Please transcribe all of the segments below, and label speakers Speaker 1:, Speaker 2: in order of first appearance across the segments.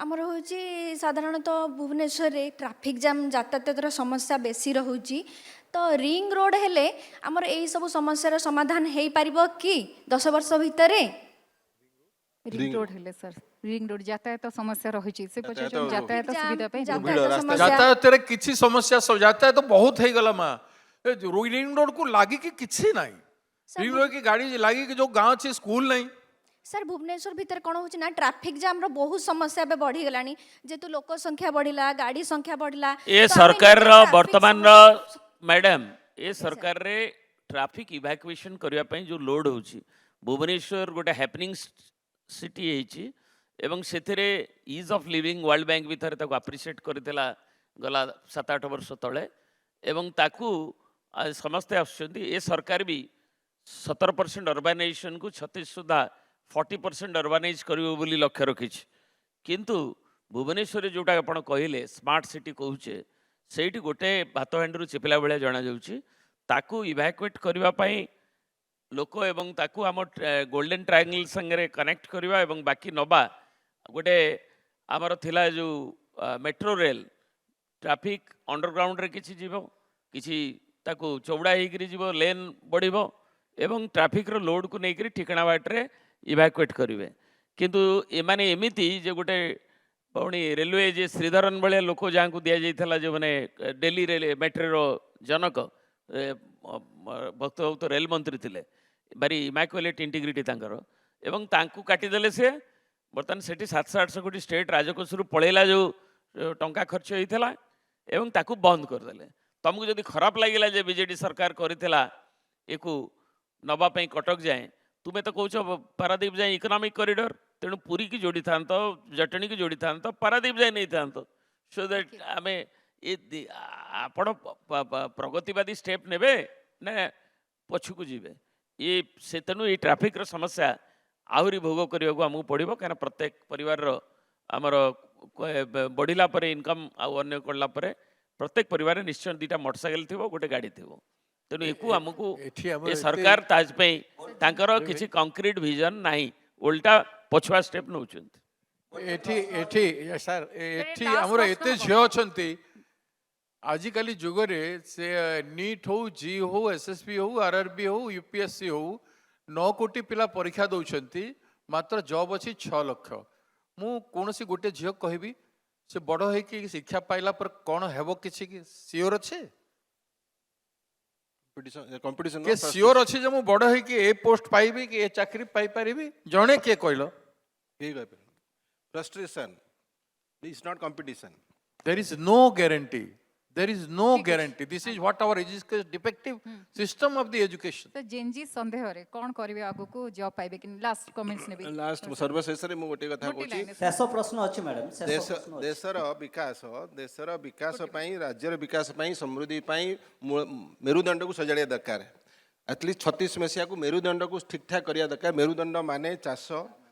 Speaker 1: आमर हूँ साधारणतः भुवनेश्वर रे ट्रैफिक जाम यातायातर समस्या बेसी रहुची। तो रिंग रोड हेले आमर यही सब समस्यार समाधान हो पारिबो कि 10 वर्ष भितर?
Speaker 2: रिंग रोड हेले सर रिंग रोड यातायात समस्या रही से पचार
Speaker 1: ट्रैफिक
Speaker 2: यातायात
Speaker 1: जाम,
Speaker 2: सुविधा पे
Speaker 1: यातायात समस्या
Speaker 3: यातायात किछि समस्या यातायात तो बहुत हो गला माँ रिंग रोड को लागी कि किछि नहीं रिंग रोड की गाड़ी लागी कि जो गांव अच्छे स्कूल नहीं
Speaker 1: सर भुवनेश्वर भितर कौन हो ना ट्रैफिक जाम रो बहुत समस्या बे बढ़ी गलानी जेतु लोक संख्या बढ़िला गाड़ी संख्या बढ़िला
Speaker 4: ए
Speaker 1: तो आमे
Speaker 4: सरकार
Speaker 1: निजे
Speaker 4: रो
Speaker 1: traffic
Speaker 4: वर्तमान
Speaker 1: समस्या-
Speaker 4: मैडम ए सरकार रे ट्रैफिक इवैक्यूएशन करबा पई जो लोड होची भुवनेश्वर गोटे हैपनिंग सिटी हेची एवं सेथिरे ease of living world bank भी थरे ताको अप्रिशिएट करथिला गला 7-8 वर्ष तळे एवं ताकू समस्ते आछंती ए सरकार भी 17% अर्बानाइजेशन को 36 सुधा 40% अर्बानाइज करिवो बोली लक्ष्य रखिछि किंतु भुवनेश्वर जोटा आपण कहले स्मार्ट सिटी कहूचे ସେଇଠି गोटे भात हांडी चेपिला भाया जना जाउछि ताकू इवैक्यूएट करबा पई लोक एवं ताकू आम गोल्डन ट्रायंगल संगे कनेक्ट करबा एवं बाकी नबा गोटे आमर थिला जो मेट्रो रेल ट्रैफिक अंडरग्राउंड रे किछि जीवो किछि ताकू चौड़ा हेकरी जीवो लेन बढ़िबो एवं ट्रैफिक रो लोड को नेकरी ठिकाना बाटरे इवैक्यूएट करिवे किंतु एमाने एमिति जे गोटे पुणी रेलवे जे श्रीधरन भाया लोक जहाँ को दि जाइए जो मैंने डेली रेल मेट्रो जनक भक्त भक्त रेल मंत्री थे भारी इमाक्युलेट इंटीग्रिटी एवं तांकू काटिदेले से बर्तमान से 700-800 कोटी स्टेट राजकोष पलैला जो टंका खर्च होता एवं ताकू बंद करदेले तुमको जदि खराब लगे जे बीजेडी सरकार करथिला एकू नवापाई कटक जाए तुम्हें तो कौच पारादीप जाए इकोनॉमिक कॉरिडोर तेणु पुरी की जोड़ी था जटणी की जोड़ी था पारादीप जाए नहीं था सो दैट आम आपण प्रगतिवादी स्टेप नेबे ना पछकू जीवे ये से तेणु ये ट्रैफिक रो समस्या आहरी भोग करने को आमको पड़ो कहीं प्रत्येक परिवार आमर बढ़ला इनकम आने कला प्रत्येक परिवार निश्चय 2टा मोटरसाइकेल थी गोटे गाड़ी थी तेणु एकू आमको ये सरकार ताजपई तांकर किसी कंक्रीट विजन नहीं उल्टा पछुआ स्टेप नौचंती
Speaker 3: एठी एठी सर एठी हमर एते झियो छंती आजिकाली जुगरे से नीट हो जी हो एसएसबी हो आरआरबी हो यूपीएससी हो 9 कोटी पिला परीक्षा दौरान मात्र जॉब अच्छी 6 लाख मु कौन सी गोटे झील कहबी से बड़ हो शिक्षा पाइला पर कौन हेबो किछि सियोर अच्छे
Speaker 5: कंपटीशन
Speaker 3: के सियोर अच्छे जे मु बड़ हो ए पोस्ट पाइबी कि ए चाकरी पाई परिबी जणे के कहलो
Speaker 5: frustration is not competition
Speaker 3: there is no guarantee there is no guarantee this is what our education defective system of the education
Speaker 2: तो जेनजी संदेह रे कोन करबे आगु को जॉब पाइबे कि लास्ट कमेंट्स नेबे
Speaker 5: लास्ट सर्वशेष रे मु गोटे कथा कहूची
Speaker 6: शेष प्रश्न अछि मैडम
Speaker 5: देशर विकास पई राज्यर विकास पई समृद्धि पई मेरुदंड को सजाड़िया दरकार एटलिस्ट 36 मसीहा को मेरुदंड को ठीक ठाक करिया दरकार मेरुदंड माने चाष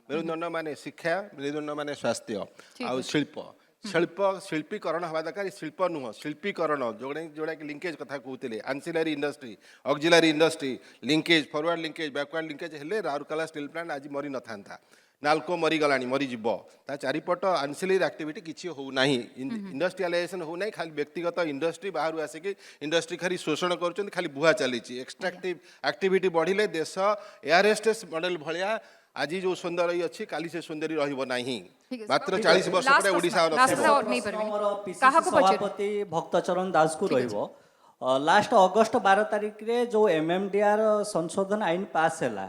Speaker 5: मेरुदंड माने शिक्षा मेरुदंड माने स्वास्थ्य आ शिल्प शिल्प शिल्पीकरण हवा दरकार शिल्प नुह शिल्पीकरण जोड़े जोड़ा कि लिंकेज कथा कहते ancillary industry auxiliary industry linkage forward linkage backward linkage हेले राउरकेला स्टील प्लांट आज मरी न था नाल्को मरीगला मरीज ता चारिपट आंसिलरी एक्टिविटी किसी हो ना इंडस्ट्रियलाइजेशन हो ना खाली व्यक्तिगत इंडस्ट्री बाहर आसिक इंडस्ट्री खाली शोषण कर खाली बुहा चली एक्सट्राक्टिव एक्टिविटी बढ़िले देश एयरहोस्टेस मॉडल भलिया आज जो सुंदर अच्छी काली से सुंदरी रहिबो नाही मात्र 40 वर्ष पर ओडिसा
Speaker 6: सभापति भक्तचरण दास को रहिबो लास्ट अगस्त 12 तारिख रे जो एमएमडीआर संशोधन आईन पास हैला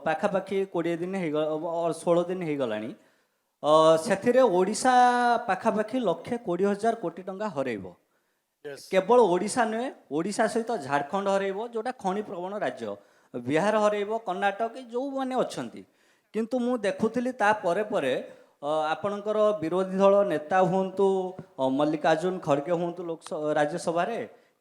Speaker 6: पाखापाखि 20 दिन और 16 दिन हो गलानी से ओडिशा पाखापाखि 1,20,000 कोटी टंका हरइबो केवल ओडिशा नुहे ओडिशा सहित झारखंड हरइबो जोटा खनि प्रवण राज्य बिहार हरइबो कर्णाटक जो मैंने अच्छा किंतु मु देखुली आपणकर विरोधी दल नेता हूँ मल्लिकार्जुन खड़गे हूँ राज्यसभा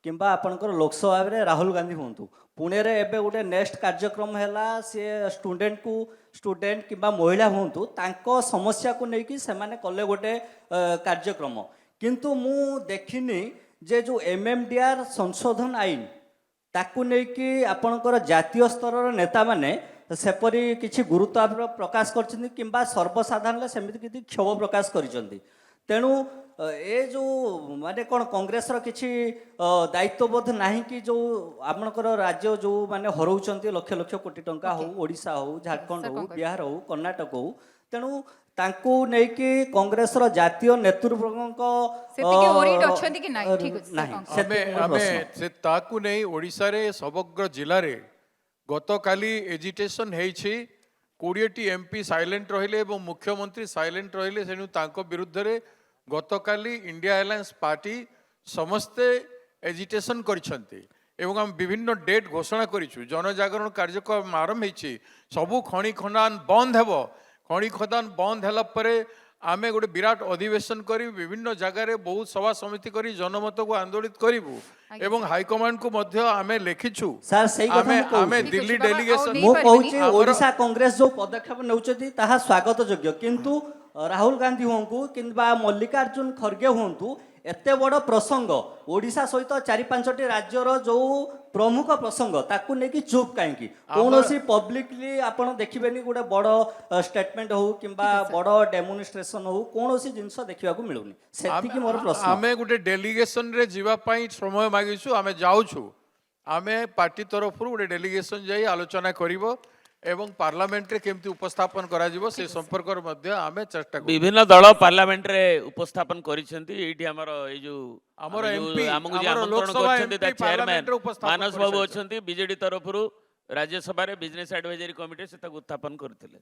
Speaker 6: किंबा आपणकर लोकसभा रे राहुल गांधी हूँ पुणे रे एबे गोटे नेक्स्ट कार्यक्रम है सी स्टूडेंट किंबा महिला हूँ तांको समस्या को लेकिन से कले गोटे कार्यक्रम किंतु मु देखिनी जे जो एमएमडीआर संशोधन आईन ताकू लेकिन आपणकर जातीय स्तर नेता माने ସେପରି କିଛି ଗୁରୁତ୍ୱ ଆରୋପ ପ୍ରକାଶ କରିଛନ୍ତି କିମ୍ବା ସର୍ବସାଧାରଣ ସେମିତି କିଛି କ୍ଷୋଭ ପ୍ରକାଶ କରିଛନ୍ତି। ତେଣୁ ଏ ଯେଉଁ ମାନେ କ'ଣ କଂଗ୍ରେସର କିଛି ଦାୟିତ୍ୱବୋଧ ନାହିଁ କି ଯେଉଁ ଆପଣଙ୍କର ରାଜ୍ୟ ଯେଉଁ ମାନେ ହରଉଛନ୍ତି ଲକ୍ଷ ଲକ୍ଷ କୋଟି ଟଙ୍କା ହଉ, ଓଡ଼ିଶା ହଉ, ଝାଡ଼ଖଣ୍ଡ ହଉ, ବିହାର ହଉ, କର୍ଣ୍ଣାଟକ ହଉ, ତେଣୁ ତାଙ୍କୁ ନେଇକି କଂଗ୍ରେସର ଜାତୀୟ ନେତୃବର୍ଗଙ୍କ
Speaker 2: ସେତିକି worried ଅଛନ୍ତି କି ନାହିଁ? ଠିକ ଅଛି,
Speaker 6: ନାହିଁ।
Speaker 2: sir,
Speaker 3: ଆମେ
Speaker 6: ସେତିକି ମୋର
Speaker 3: ଆମେ
Speaker 6: ପ୍ରଶ୍ନ।
Speaker 3: ସେ ତାକୁ ନେଇ ଓଡ଼ିଶାରେ ସମଗ୍ର ଜିଲ୍ଲାରେ ଗତକାଲି ଏଜିଟେସନ୍ ହେଇଛି। 20ଟି ଏମ୍ପି ସାଇଲେଣ୍ଟ ରହିଲେ ଏବଂ ମୁଖ୍ୟମନ୍ତ୍ରୀ ସାଇଲେଣ୍ଟ ରହିଲେ। ତେଣୁ ତାଙ୍କ ବିରୁଦ୍ଧରେ ଗତକାଲି ଇଣ୍ଡିଆ ଆଲାଏନ୍ସ ପାର୍ଟି ସମସ୍ତେ ଏଜିଟେସନ୍ କରିଛନ୍ତି ଏବଂ ଆମେ ବିଭିନ୍ନ ଡେଟ୍ ଘୋଷଣା କରିଛୁ। ଜନଜାଗରଣ କାର୍ଯ୍ୟକ୍ରମ ଆରମ୍ଭ ହେଇଛି। ସବୁ ଖଣି ଖଦାନ ବନ୍ଦ ହେବ। ଖଣି ଖଦାନ ବନ୍ଦ ହେଲା ପରେ ଆମେ ଗୋଟେ ବିରାଟ ଅଧିବେଶନ କରି ବିଭିନ୍ନ ଜାଗାରେ ବହୁତ ସଭା ସମିତି କରି ଜନମତକୁ ଆନ୍ଦୋଳିତ କରିବୁ ଏବଂ ହାଇକମାଣ୍ଡକୁ ମଧ୍ୟ ଆମେ ଲେଖିଛୁ।
Speaker 6: ସାର୍, ସେଇ କଥା
Speaker 3: ଆମେ
Speaker 6: ମୁଁ କହୁଛି।
Speaker 3: ଆମେ
Speaker 2: ଠିକ
Speaker 3: ଦିଲ୍ଲୀ
Speaker 2: ଅଛି, ବାବା, ଆଉ
Speaker 3: ଡେଲିଗେସନ
Speaker 2: ନେଇ
Speaker 6: ମୁଁ
Speaker 2: ପାରିବିନି।
Speaker 6: କହୁଛି ଓଡ଼ିଶା କଂଗ୍ରେସ ଯୋଉ ପଦକ୍ଷେପ ନେଉଛନ୍ତି ତାହା ସ୍ୱାଗତ ଯୋଗ୍ୟ, କିନ୍ତୁ ରାହୁଲ ଗାନ୍ଧୀ ହୁଅନ୍ତୁ କିମ୍ବା ମଲ୍ଲିକାର୍ଜୁନ ଖର୍ଗେ ହୁଅନ୍ତୁ, ଏତେ ବଡ଼ ପ୍ରସଙ୍ଗ ଓଡ଼ିଶା ସହିତ 4-5ଟି ରାଜ୍ୟର ଯୋଉ ପ୍ରମୁଖ ପ୍ରସଙ୍ଗ ତାକୁ ନେଇକି ଚୁପ୍ କାହିଁକି? କୌଣସି ପବ୍ଲିକଲି ଆପଣ ଦେଖିବେନି ଗୋଟେ ବଡ଼ ଷ୍ଟେଟମେଣ୍ଟ ହଉ କିମ୍ବା ବଡ଼ ଡେମୋନଷ୍ଟ୍ରେସନ ହଉ, କୌଣସି ଜିନିଷ ଦେଖିବାକୁ ମିଳୁନି। ସେତିକି ମୋର ପ୍ରଶ୍ନ।
Speaker 3: ଆମେ ଗୋଟେ ଡେଲିଗେସନରେ ଯିବା ପାଇଁ ସମୟ ମାଗିଛୁ। ଆମେ ଯାଉଛୁ। ଆମେ ପାର୍ଟି ତରଫରୁ ଗୋଟେ ଡେଲିଗେସନ ଯାଇ ଆଲୋଚନା କରିବ ଏବଂ ପାର୍ଲାମେଣ୍ଟରେ କେମିତି ଉପସ୍ଥାପନ କରାଯିବ ସେ ସମ୍ପର୍କରେ ମଧ୍ୟ ଆମେ ଚେଷ୍ଟା କରିବୁ।
Speaker 4: ବିଭିନ୍ନ ଦଳ ପାର୍ଲାମେଣ୍ଟରେ ଉପସ୍ଥାପନ କରିଛନ୍ତି। ଏଇଠି ଆମର ଏଇ ଯୋଉ
Speaker 3: ଆମର
Speaker 4: ଆମେ ଯୋଉ
Speaker 3: MP,
Speaker 4: ଆମକୁ ଯେ
Speaker 3: ଆମର
Speaker 4: ଆମନ୍ତ୍ରଣ
Speaker 3: ଲୋକସଭା
Speaker 4: କରିଛନ୍ତି ତା
Speaker 3: MP ପାର୍ଲାମେଣ୍ଟରେ
Speaker 4: ଚେୟାରମ୍ୟାନ
Speaker 3: ଉପସ୍ଥାପନ
Speaker 4: ମାନସ ବାବୁ
Speaker 3: କରିସାରିଛନ୍ତି।
Speaker 4: ଅଛନ୍ତି। ବିଜେଡି ତରଫରୁ ରାଜ୍ୟସଭାରେ ବିଜନେସ ଆଡଭାଇଜରୀ କମିଟି ସେ ତାକୁ ଉତ୍ଥାପନ କରିଥିଲେ।